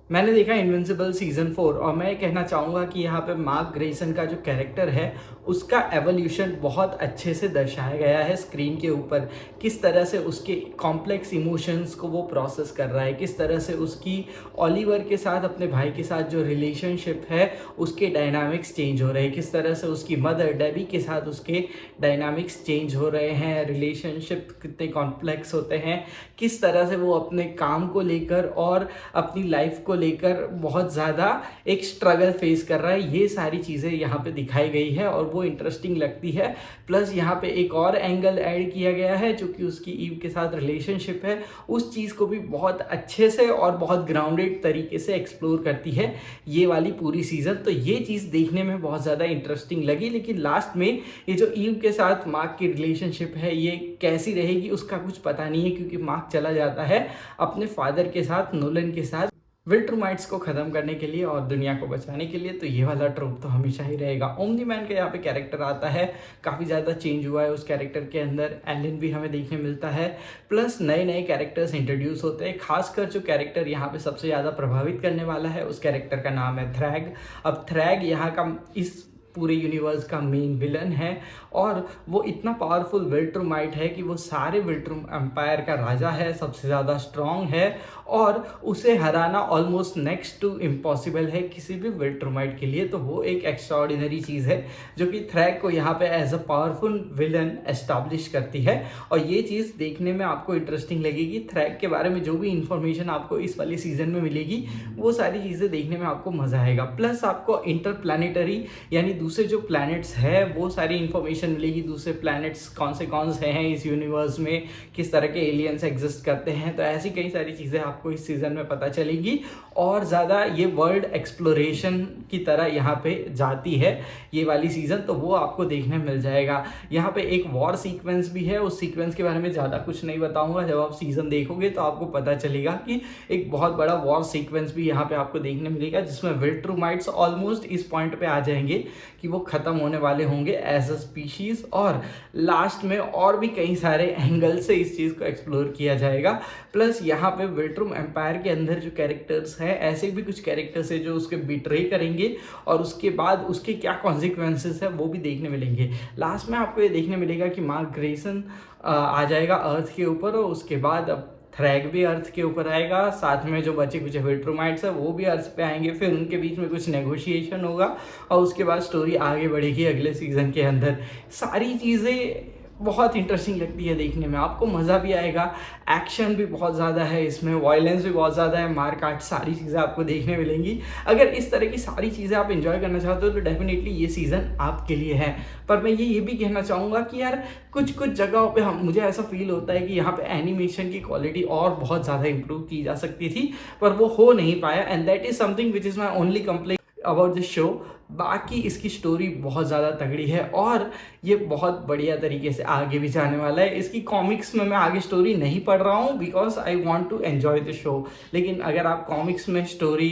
मैंने देखा invincible season 4 और मैं ये कहना चाहूँगा कि यहाँ पे मार्क ग्रेसन का जो कैरेक्टर है उसका एवोल्यूशन बहुत अच्छे से दर्शाया गया है स्क्रीन के ऊपर। किस तरह से उसके कॉम्प्लेक्स इमोशंस को वो प्रोसेस कर रहा है, किस तरह से उसकी ओलिवर के साथ अपने भाई के साथ जो रिलेशनशिप है उसके डायनामिक्स चेंज हो रहे हैं, किस तरह से उसकी मदर डेबी के साथ उसके डायनामिक्स चेंज हो रहे हैं, रिलेशनशिप कितने कॉम्प्लेक्स होते हैं, किस तरह से वो अपने काम को लेकर और अपनी लाइफ को लेकर बहुत ज़्यादा एक स्ट्रगल फेस कर रहा है। ये सारी चीज़ें यहाँ पे दिखाई गई है और वो इंटरेस्टिंग लगती है। प्लस यहाँ पे एक और एंगल ऐड किया गया है जो कि उसकी ईव के साथ रिलेशनशिप है, उस चीज़ को भी बहुत अच्छे से और बहुत ग्राउंडेड तरीके से एक्सप्लोर करती है ये वाली पूरी सीज़न। तो ये चीज़ देखने में बहुत ज़्यादा इंटरेस्टिंग लगी। लेकिन लास्ट में ये जो ईव के साथ मार्क की रिलेशनशिप है ये कैसी रहेगी उसका कुछ पता नहीं है, क्योंकि मार्क चला जाता है अपने फादर के साथ, नोलन के साथ, विल्ट्रूमाइट्स को ख़त्म करने के लिए और दुनिया को बचाने के लिए। तो ये वाला ट्रोप तो हमेशा ही रहेगा। ओमनी मैन का यहाँ पे कैरेक्टर आता है, काफ़ी ज़्यादा चेंज हुआ है उस कैरेक्टर के अंदर। एलिन भी हमें देखने मिलता है, प्लस नए नए कैरेक्टर्स इंट्रोड्यूस होते हैं। खासकर जो कैरेक्टर यहाँ पे सबसे ज़्यादा प्रभावित करने वाला है उस कैरेक्टर का नाम है थ्रैग। अब थ्रैग यहाँ का इस पूरे यूनिवर्स का मेन विलन है और वो इतना पावरफुल विल्ट्रूमाइट है कि वो सारे विल्ट्रूम एम्पायर का राजा है, सबसे ज़्यादा स्ट्रॉन्ग है और उसे हराना ऑलमोस्ट नेक्स्ट टू इम्पॉसिबल है किसी भी विल्ट्रूमाइट के लिए। तो वो एक एक्स्ट्राऑर्डिनरी चीज़ है जो कि थ्रैग को यहाँ पे as a powerful villain establish करती है और ये चीज़ देखने में आपको इंटरेस्टिंग लगेगी। थ्रैग के बारे में जो भी इंफॉर्मेशन आपको इस वाली सीज़न में मिलेगी वो सारी चीज़ें देखने में आपको मज़ा आएगा। प्लस आपको इंटरप्लानिटरी यानी दूसरे जो प्लैनेट्स है वो सारी इंफॉर्मेशन मिलेगी। दूसरे प्लैनेट्स कौन से हैं इस यूनिवर्स में, किस तरह के एलियंस एग्जिस्ट करते हैं, तो ऐसी कई सारी चीज़ें आपको इस सीज़न में पता चलेगी। और ज़्यादा ये वर्ल्ड एक्सप्लोरेशन की तरह यहाँ पे जाती है ये वाली सीज़न, तो वो आपको देखने मिल जाएगा। यहाँ पे एक वॉर सीक्वेंस भी है, उस सीक्वेंस के बारे में ज़्यादा कुछ नहीं बताऊँगा, जब आप सीज़न देखोगे तो आपको पता चलेगा कि एक बहुत बड़ा वॉर सीक्वेंस भी यहाँ पे आपको देखने मिलेगा जिसमें विल्ट्रूमाइट्स ऑलमोस्ट इस पॉइंट पे आ जाएंगे कि वो ख़त्म होने वाले होंगे एज अ स्पीशीज़। और लास्ट में और भी कई सारे एंगल से इस चीज़ को एक्सप्लोर किया जाएगा। प्लस यहाँ पे विल्ट्रूम एम्पायर के अंदर जो कैरेक्टर्स हैं ऐसे भी कुछ कैरेक्टर्स हैं जो उसके बिट्रे करेंगे और उसके बाद उसके क्या कॉन्सिक्वेंसेस है वो भी देखने मिलेंगे। लास्ट में आपको ये देखने मिलेगा कि मार्क ग्रेसन आ जाएगा अर्थ के ऊपर और उसके बाद अब थ्रैग भी अर्थ के ऊपर आएगा, साथ में जो बचे कुछ विल्ट्रूमाइट्स है वो भी अर्थ पे आएंगे। फिर उनके बीच में कुछ नेगोशिएशन होगा और उसके बाद स्टोरी आगे बढ़ेगी अगले सीज़न के अंदर। सारी चीज़ें बहुत इंटरेस्टिंग लगती है देखने में, आपको मज़ा भी आएगा। एक्शन भी बहुत ज़्यादा है इसमें, वायलेंस भी बहुत ज़्यादा है, मार काट, सारी चीज़ें आपको देखने मिलेंगी। अगर इस तरह की सारी चीज़ें आप एंजॉय करना चाहते हो तो डेफिनेटली ये सीज़न आपके लिए है। पर मैं ये भी कहना चाहूँगा कि यार कुछ कुछ जगहों पे मुझे ऐसा फील होता है कि यहाँ पे एनिमेशन की क्वालिटी और बहुत ज़्यादा इंप्रूव की जा सकती थी, पर वो हो नहीं पाया। And that is something which is my only complaint about this show. बाकी इसकी स्टोरी बहुत ज़्यादा तगड़ी है और ये बहुत बढ़िया तरीके से आगे भी जाने वाला है। इसकी कॉमिक्स में मैं आगे स्टोरी नहीं पढ़ रहा हूँ because I want to enjoy the show, लेकिन अगर आप कॉमिक्स में स्टोरी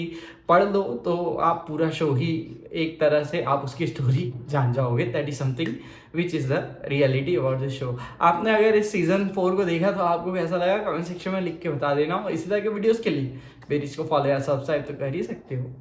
पढ़ लो तो आप पूरा शो ही एक तरह से आप उसकी स्टोरी जान जाओगे। That is something which is the reality about the show. आपने अगर इस सीज़न 4 को देखा तो आपको कैसा लगा कमेंट सेक्शन में लिख के बता देना। और इसी तरह के वीडियोज़ के लिए मेरी इसको फॉलो या सब्सक्राइब तो कर ही सकते हो।